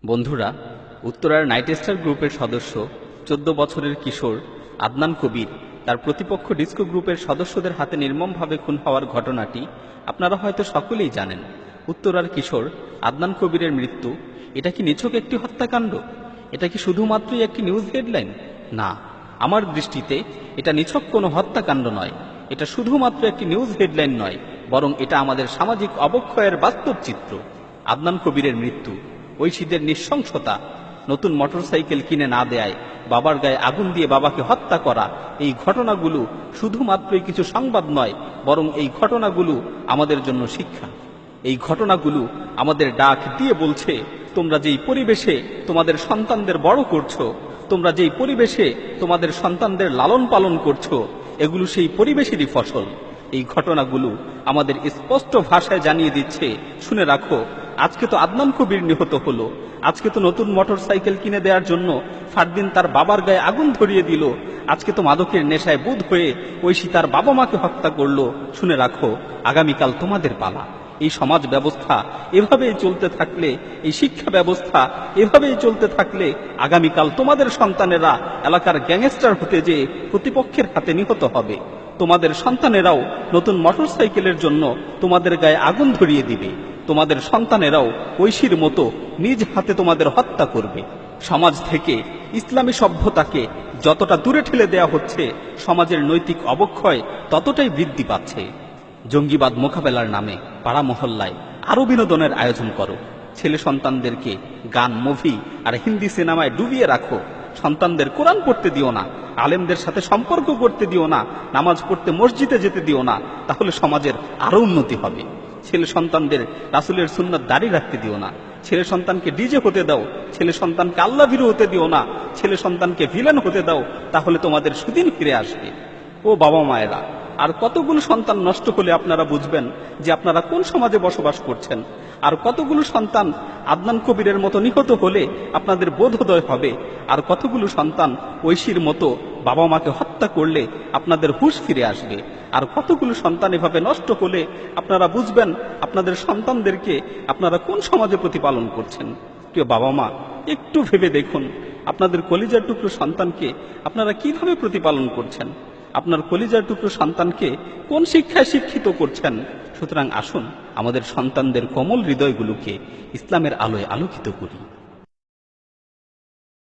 বন্ধুরা, উত্তরার night star গ্রুপের সদস্য 14 বছরের কিশোর আদনান কবির তার প্রতিপক্ষ ডিস্কো গ্রুপের সদস্যদের হাতে নির্মমভাবে খুন হওয়ার ঘটনাটি আপনারা হয়তো সকলেই জানেন। উত্তরার কিশোর আদনান কবিরের মৃত্যু, এটা কি নিছক একটি হত্যাকাণ্ড? এটা কি শুধুমাত্রই একটি নিউজ হেডলাইন? না, আমার দৃষ্টিতে এটা নিছক কোনো হত্যাকাণ্ড নয়, এটা শুধুমাত্র একটি নিউজ হেডলাইন নয়, বরং এটা আমাদের সামাজিক অবক্ষয়ের বাস্তব চিত্র। আদনান কবিরের মৃত্যু, ঐশীদের নৃশংসতা, নতুন মোটরসাইকেল কিনে না দেয়ায় বাবার গায়ে আগুন দিয়ে বাবাকে হত্যা করা, এই ঘটনাগুলো শুধুমাত্রই কিছু সংবাদ নয়, বরং এই ঘটনাগুলো আমাদের জন্য শিক্ষা। এই ঘটনাগুলো আমাদের ডাক দিয়ে বলছে, তোমরা যেই পরিবেশে তোমাদের সন্তানদের বড় করছো, তোমরা যেই পরিবেশে তোমাদের সন্তানদের লালন পালন করছো, এগুলো সেই পরিবেশেরই ফসল। এই ঘটনাগুলো আমাদের স্পষ্ট ভাষায় জানিয়ে দিচ্ছে, শুনে রাখো, আজকে তো আদনান কবির নিহত হলো, আজকে তো নতুন মোটরসাইকেল কিনে দেওয়ার জন্য ফারদিন তার বাবার গায়ে আগুন ধরিয়ে দিল, আজকে তো মাদকের নেশায় বুঁদ হয়ে ঐশী তার বাবা মাকে হত্যা করলো। শুনে রাখো, আগামীকাল তোমাদের পালা। এই সমাজ ব্যবস্থা এভাবেই চলতে থাকলে, এই শিক্ষা ব্যবস্থা এভাবেই চলতে থাকলে আগামীকাল তোমাদের সন্তানেরা এলাকার গ্যাংস্টার হতে যেয়ে প্রতিপক্ষের হাতে নিহত হবে। তোমাদের সন্তানেরাও নতুন মোটরসাইকেলের জন্য তোমাদের গায়ে আগুন ধরিয়ে দিবে। তোমাদের সন্তানেরাও ঐশীর মতো নিজ হাতে তোমাদের হত্যা করবে। সমাজ থেকে ইসলামী সভ্যতাকে যতটা দূরে ঠেলে দেয়া হচ্ছে, সমাজের নৈতিক অবক্ষয় ততটাই বৃদ্ধি পাচ্ছে। জঙ্গিবাদ মোকাবেলার নামে পাড়া মহল্লায় আরো বিনোদনের আয়োজন করো। ছেলে সন্তানদেরকে গান, মুভি আর হিন্দি সিনেমায় ডুবিয়ে রাখো। সন্তানদের কোরআন পড়তে দিও না, আলেমদের সাথে সম্পর্ক করতে দিও না, নামাজ পড়তে মসজিদে যেতে দিও না, তাহলে সমাজের আরো উন্নতি হবে। ছেলে সন্তানদের রাসূলের সুন্নাত দাঁড়ি রাখতে দিও না। ছেলে সন্তানকে ডিজে হতে দাও, ছেলে সন্তানকে আল্লাহ ভীরু হতে দিও না, ছেলে সন্তানকে ভিলেন হতে দাও, তাহলে তোমাদের সুদিন ফিরে আসবে। ও বাবা মায়েরা, আর কতগুলো সন্তান নষ্ট হলে আপনারা বুঝবেন যে আপনারা কোন সমাজে বসবাস করছেন। আর কতগুলো সন্তান আদনান কবিরের মতো নিহত হলে আপনাদের বোধোদয় হবে। আর কতগুলো সন্তান ঐশীর মতো বাবা মাকে হত্যা করলে আপনাদের হুঁশ ফিরে আসবে। আর কতগুলো সন্তান এভাবে নষ্ট হলে আপনারা বুঝবেন আপনাদের সন্তানদেরকে আপনারা কোন সমাজে প্রতিপালন করছেন। প্রিয় বাবা মা, একটু ভেবে দেখুন, আপনাদের কলিজার টুকরো সন্তানকে আপনারা কিভাবে প্রতিপালন করছেন, আপনার কলিজার টুকরো সন্তানকে কোন শিক্ষায় শিক্ষিত করছেন। সুতরাং আসুন আমাদের সন্তানদের কোমল হৃদয়গুলোকে ইসলামের আলোয় আলোকিত করি।